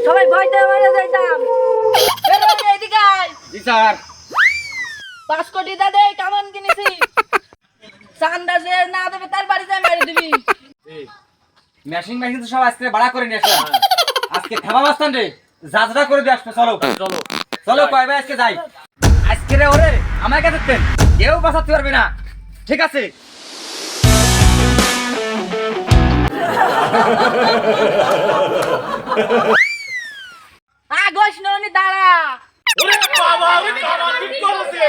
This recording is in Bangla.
সবাই ভয়তে মারা যাইতাম। এদিকে আয়। জি স্যার। 5 কোটি দা দে, কেমন কিনেছি? চান্দা যে না দেবে তার বাড়ি যায় মেরে দিবি। মেশিন তো সব আজকে ভাড়া করে নিয়ে আসলাম। আজকে থাবা বাস্তান রে যাত্রা করে দিয়ে আসবে। চলো চলো চলো কয় ভাই আজকে যাই। আজকে রে ওরে আমার কাছে দেন, কেউ বাঁচাতে পারবে না। ঠিক আছে? আগস ননি দাঁড়া। ওরে বাবা, ওরে বাবা, ঠিক করেছে।